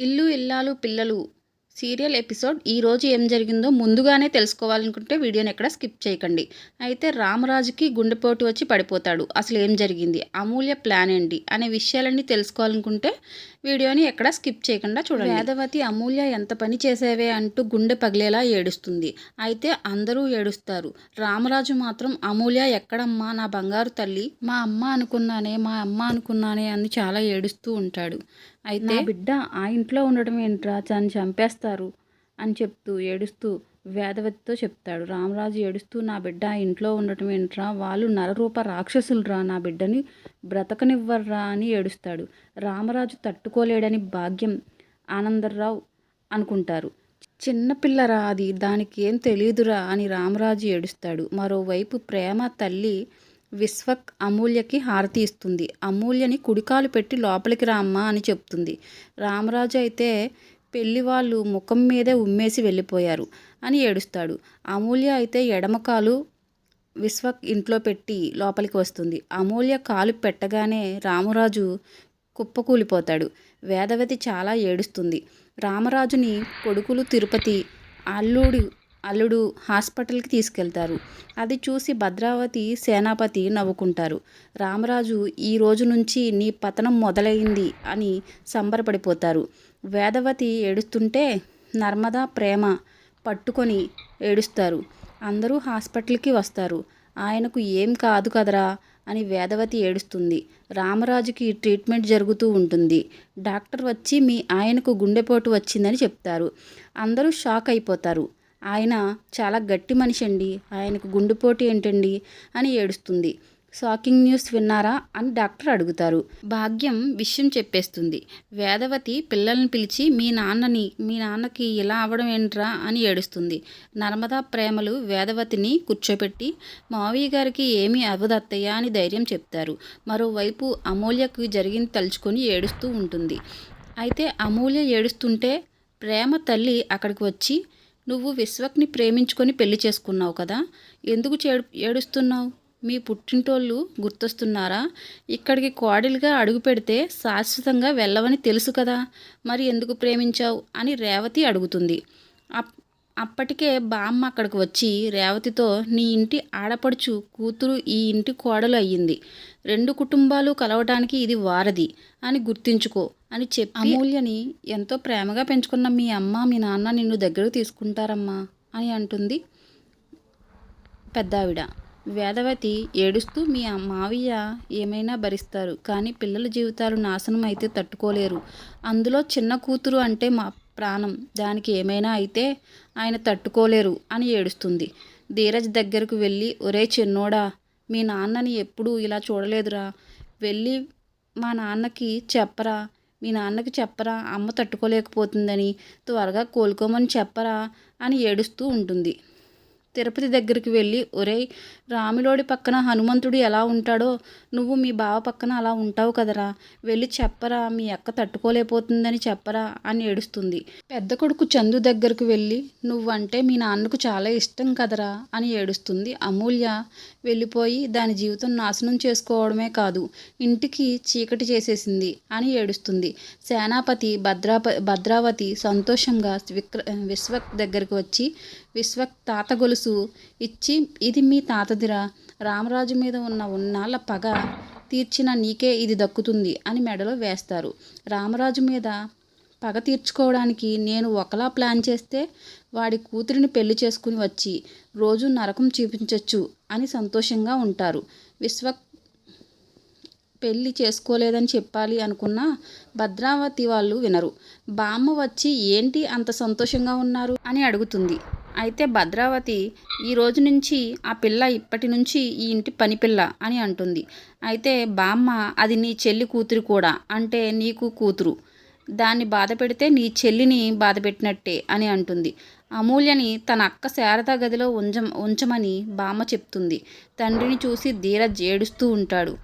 ఇల్లు ఇల్లాలు పిల్లలు సీరియల్ ఎపిసోడ్ ఈరోజు ఏం జరిగిందో ముందుగానే తెలుసుకోవాలనుకుంటే వీడియోని ఎక్కడ స్కిప్ చేయకండి. అయితే రామరాజుకి గుండెపోటు వచ్చి పడిపోతాడు. అసలు ఏం జరిగింది, అమూల్య ప్లాన్ ఏంటి అనే విషయాలన్నీ తెలుసుకోవాలనుకుంటే వీడియోని ఎక్కడ స్కిప్ చేయకుండా చూడండి. వేదవతి అమూల్య ఎంత పని చేసేవే అంటూ గుండె పగిలేలా ఏడుస్తుంది. అయితే అందరూ ఏడుస్తారు. రామరాజు మాత్రం అమూల్య ఎక్కడమ్మా నా బంగారు తల్లి, మా అమ్మ అనుకున్నానే అని చాలా ఏడుస్తూ ఉంటాడు. అయితే బిడ్డ ఆ ఇంట్లో ఉండడం ఏంట్రా, తను చంపేస్తారు అని చెప్తూ ఏడుస్తూ వేదవతితో చెప్తాడు. రామరాజు ఏడుస్తూ నా బిడ్డ ఆ ఇంట్లో ఉండటం ఏంట్రా, వాళ్ళు నరరూప రాక్షసులరా, నా బిడ్డని బ్రతకనివ్వర్రా అని ఏడుస్తాడు. రామరాజు తట్టుకోలేడని భాగ్యం ఆనందరావు అనుకుంటారు. చిన్నపిల్లరా అది, దానికి ఏం తెలియదురా అని రామరాజు ఏడుస్తాడు. మరోవైపు ప్రేమ తల్లి విశ్వక్ అమూల్యకి హారతి ఇస్తుంది. అమూల్యని కుడికాలు పెట్టి లోపలికి రామ్మా అని చెప్తుంది. రామరాజు అయితే పెళ్లి వాళ్ళు ముఖం మీదే ఉమ్మేసి వెళ్ళిపోయారు అని ఏడుస్తాడు. అమూల్య అయితే ఎడమకాలు విశ్వక్ ఇంట్లో పెట్టి లోపలికి వస్తుంది. అమూల్య కాలు పెట్టగానే రామరాజు కుప్పకూలిపోతాడు. వేదవతి చాలా ఏడుస్తుంది. రామరాజుని కొడుకులు తిరుపతి, అల్లుడు హాస్పిటల్కి తీసుకెళ్తారు. అది చూసి భద్రావతి సేనాపతి నవ్వుకుంటారు. రామరాజు ఈ రోజు నుంచి నీ పతనం మొదలైంది అని సంబరపడిపోతారు. వేదవతి ఏడుస్తుంటే నర్మదా ప్రేమ పట్టుకొని ఏడుస్తారు. అందరూ హాస్పిటల్కి వస్తారు. ఆయనకు ఏం కాదు కదరా అని వేదవతి ఏడుస్తుంది. రామరాజుకి ట్రీట్మెంట్ జరుగుతూ ఉంటుంది. డాక్టర్ వచ్చి మీ ఆయనకు గుండెపోటు వచ్చిందని చెప్తారు. అందరూ షాక్ అయిపోతారు. ఆయన చాలా గట్టి మనిషి అండి, ఆయనకు గుండెపోటు ఏంటండి అని ఏడుస్తుంది. షాకింగ్ న్యూస్ విన్నారా అని డాక్టర్ అడుగుతారు. భాగ్యం విషయం చెప్పేస్తుంది. వేదవతి పిల్లల్ని పిలిచి మీ నాన్నకి ఇలా అవ్వడం ఏంట్రా అని ఏడుస్తుంది. నర్మదా ప్రేమలు వేదవతిని కూర్చోపెట్టి మావయ్య గారికి ఏమీ అవ్వదత్తయ్య అని ధైర్యం చెప్తారు. మరోవైపు అమూల్యకు జరిగింది తలుచుకొని ఏడుస్తూ ఉంటుంది. అయితే అమూల్య ఏడుస్తుంటే ప్రేమ తల్లి అక్కడికి వచ్చి నువ్వు విశ్వక్ని ప్రేమించుకొని పెళ్లి చేసుకున్నావు కదా, ఎందుకు ఏడుస్తున్నావు, మీ పుట్టింటోళ్ళు గుర్తొస్తున్నారా, ఇక్కడికి కోడలిగా అడుగు పెడితే శాశ్వతంగా వెళ్ళవని తెలుసు కదా, మరి ఎందుకు ప్రేమించావు అని రేవతి అడుగుతుంది. అప్పటికే బామ్మ అక్కడికి వచ్చి రేవతితో నీ ఇంటి ఆడపడుచు కూతురు ఈ ఇంటి కోడలు అయ్యింది, 2 కుటుంబాలు కలవడానికి ఇది వారధి అని గుర్తించుకో అని చెప్పి అమూల్యని ఎంతో ప్రేమగా పెంచుకున్న మీ అమ్మ మీ నాన్న నిన్ను దగ్గరకు తీసుకుంటారమ్మా అని అంటుంది పెద్దావిడ. వేదవతి ఏడుస్తూ మీ మావయ్య ఏమైనా భరిస్తారు, కానీ పిల్లల జీవితాలు నాశనం అయితే తట్టుకోలేరు, అందులో చిన్న కూతురు అంటే మా ప్రాణం, దానికి ఏమైనా అయితే ఆయన తట్టుకోలేరు అని ఏడుస్తుంది. ధీరజ్ దగ్గరకు వెళ్ళి ఒరే చిన్నోడా, మీ నాన్నని ఎప్పుడూ ఇలా చూడలేదురా, వెళ్ళి మీ నాన్నకి చెప్పరా అమ్మ తట్టుకోలేకపోతుందని, త్వరగా కోలుకోమని చెప్పరా అని ఏడుస్తూ ఉంటుంది. తిరుపతి దగ్గరికి వెళ్ళి ఒరేయ్, రాములోడి పక్కన హనుమంతుడు ఎలా ఉంటాడో నువ్వు మీ బావ పక్కన అలా ఉంటావు కదరా, వెళ్ళి చెప్పరా, మీ అక్క తట్టుకోలేకపోతుందని చెప్పరా అని ఏడుస్తుంది. పెద్ద కొడుకు చందు దగ్గరకు వెళ్ళి నువ్వంటే మీ నాన్నకు చాలా ఇష్టం కదరా అని ఏడుస్తుంది. అమూల్య వెళ్ళిపోయి దాని జీవితం నాశనం చేసుకోవడమే కాదు ఇంటికి చీకటి చేసేసింది అని ఏడుస్తుంది. సేనాపతి భద్రావతి సంతోషంగా విశ్వక్ దగ్గరికి వచ్చి విశ్వక్ తాత గొలుసు ఇచ్చి ఇది మీ తాతదిరా, రామరాజు మీద ఉన్న ఉన్నాళ్ళ పగ తీర్చిన నీకే ఇది దక్కుతుంది అని మెడలో వేస్తారు. రామరాజు మీద పగ తీర్చుకోవడానికి నేను ఒకలా ప్లాన్ చేస్తే వాడి కూతురిని పెళ్లి చేసుకుని వచ్చి రోజు నరకం చూపించవచ్చు అని సంతోషంగా ఉంటారు. విశ్వక్ పెళ్ళి చేసుకోలేదని చెప్పాలి అనుకున్న భద్రావతి వాళ్ళు వినరు. బామ్మ వచ్చి ఏంటి అంత సంతోషంగా ఉన్నారు అని అడుగుతుంది. అయితే భద్రావతి ఈ రోజు నుంచి ఆ పిల్ల ఇప్పటి నుంచి ఈ ఇంటి పని పిల్ల అని అంటుంది. అయితే బామ్మ అది నీ చెల్లి కూతురు కూడా, అంటే నీకు కూతురు, దాన్ని బాధ పెడితే నీ చెల్లిని బాధ పెట్టినట్టే అని అంటుంది. అమూల్యని తన అక్క శారద గదిలో ఉంచమని బామ్మ చెప్తుంది. తండ్రిని చూసి ధీరజ్ ఏడుస్తూ ఉంటాడు.